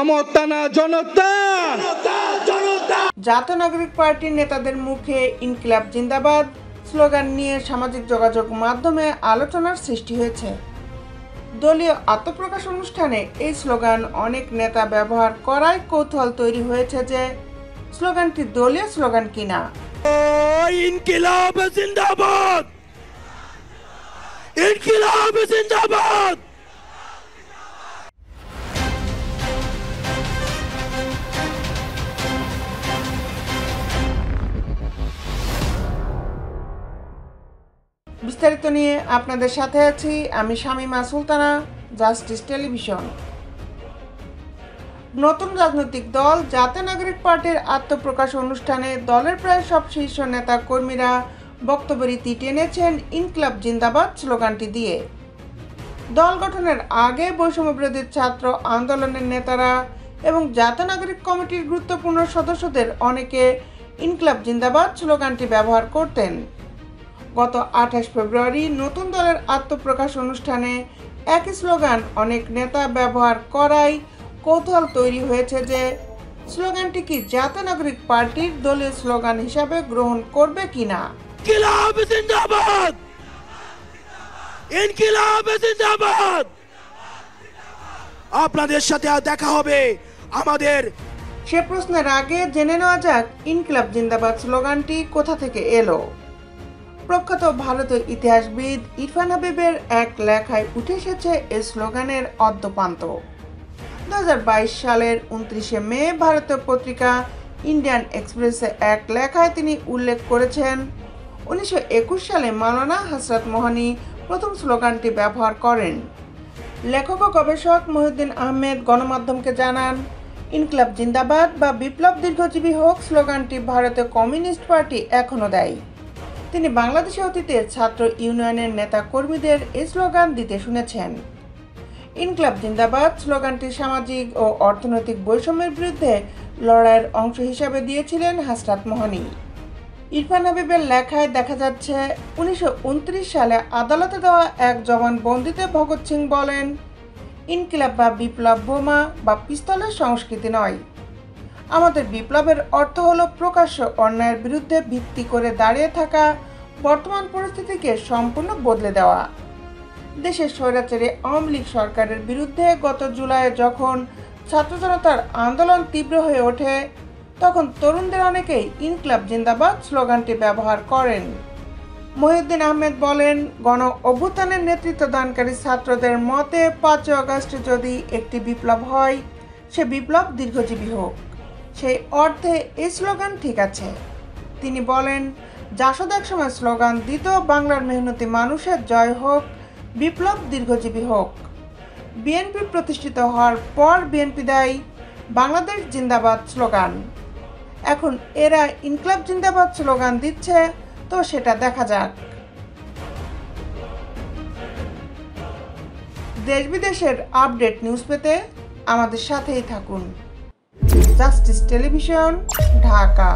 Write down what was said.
ক্ষমতা না জনতা। জাতীয় নাগরিক পার্টির নেতাদের মুখে ইনকিলাব জিন্দাবাদ স্লোগান নিয়ে সামাজিক যোগাযোগ মাধ্যমে আলোচনার সৃষ্টি হয়েছে। দলীয় আত্মপ্রকাশ অনুষ্ঠানে এই স্লোগান অনেক নেতা ব্যবহার করায় কৌতূহল তৈরি হয়েছে যে স্লোগানটি দলীয় স্লোগান কিনা। ইনকিলাব জিন্দাবাদ, ইনকিলাব জিন্দাবাদ। বিস্তারিত নিয়ে আপনাদের সাথে আছি আমি শামিমা সুলতানা, জাস্টিস টেলিভিশন। নতুন রাজনৈতিক দল জাতীয় নাগরিক পার্টির আত্মপ্রকাশ অনুষ্ঠানে দলের প্রায় সব শীর্ষ নেতা কর্মীরা বক্তব্য রীতি টেনেছেন ইনকিলাব জিন্দাবাদ স্লোগানটি দিয়ে। দল গঠনের আগে বৈষম্য বিরোধী ছাত্র আন্দোলনের নেতারা এবং জাতীয় নাগরিক কমিটির গুরুত্বপূর্ণ সদস্যদের অনেকে ইনকিলাব জিন্দাবাদ স্লোগানটি ব্যবহার করতেন। গত 28 ফেব্রুয়ারি নতুন দলের আত্মপ্রকাশ অনুষ্ঠানে একই স্লোগান অনেক নেতা ব্যবহার করায় কৌতূহল তৈরি হয়েছে যে স্লোগানটি কি জাতীয় নাগরিক পার্টির দলীয় স্লোগান হিসাবে গ্রহণ করবে কিনা। ইনকিলাব জিন্দাবাদ, ইনকিলাব জিন্দাবাদ। আপনাদের সাথে দেখা হবে আমাদের। সে প্রশ্নের আগে জেনে নেওয়া যাক ইনকিলাব জিন্দাবাদ স্লোগানটি কোথা থেকে এলো। প্রখ্যাত ভারতীয় ইতিহাসবিদ ইরফান হাবিবের এক লেখায় উঠে এসেছে এই স্লোগানের অদ্যোপান্ত। 2022 সালের 29শে মে ভারতীয় পত্রিকা ইন্ডিয়ান এক্সপ্রেসে এক লেখায় তিনি উল্লেখ করেছেন 1921 সালে মাওলানা হযরত মোহানি প্রথম স্লোগানটি ব্যবহার করেন। লেখক ও গবেষক মহিউদ্দিন আহমেদ গণমাধ্যমকে জানান, ইনকিলাব জিন্দাবাদ বা বিপ্লব দীর্ঘজীবী হোক স্লোগানটি ভারতীয় কমিউনিস্ট পার্টি এখনও দেয়। তিনি বাংলাদেশে অতীতে ছাত্র ইউনিয়নের নেতা কর্মীদের এই স্লোগান দিতে শুনেছেন। ইনকিলাব জিন্দাবাদ স্লোগানটি সামাজিক ও অর্থনৈতিক বৈষম্যের বিরুদ্ধে লড়াইয়ের অংশ হিসাবে দিয়েছিলেন হযরত মোহানি। ইরফান হাবিবের লেখায় দেখা যাচ্ছে 1929 সালে আদালতে দেওয়া এক জবানবন্দিতে ভগৎ সিং বলেন, ইনকিলাব বা বিপ্লব বোমা বা পিস্তলের সংস্কৃতি নয়। আমাদের বিপ্লবের অর্থ হলো প্রকাশ্য অন্যায়ের বিরুদ্ধে ভিত্তি করে দাঁড়িয়ে থাকা, বর্তমান পরিস্থিতিকে সম্পূর্ণ বদলে দেওয়া। দেশের স্বৈরাচারী আওয়ামী লীগ সরকারের বিরুদ্ধে গত জুলাইয়ে যখন ছাত্র জনতার আন্দোলন তীব্র হয়ে ওঠে তখন তরুণদের অনেকেই ইনকিলাব জিন্দাবাদ স্লোগানটি ব্যবহার করেন। মহিউদ্দিন আহমেদ বলেন, গণ অভ্যুত্থানের নেতৃত্ব দানকারী ছাত্রদের মতে 5 আগস্ট যদি একটি বিপ্লব হয় সে বিপ্লব দীর্ঘজীবী হোক। সেই অর্থে এই স্লোগান ঠিক আছে। তিনি বলেন, জাসদ একসময় স্লোগান দিত বাংলার মেহনতি মানুষের জয় হোক, বিপ্লব দীর্ঘজীবী হোক। বিএনপি প্রতিষ্ঠিত হওয়ার পর বিএনপি দেয় বাংলাদেশ জিন্দাবাদ স্লোগান। এখন এরা ইনকিলাব জিন্দাবাদ স্লোগান দিচ্ছে, তো সেটা দেখা যাক। দেশ বিদেশের আপডেট নিউজ পেতে আমাদের সাথেই থাকুন। Justice television, Dhaka.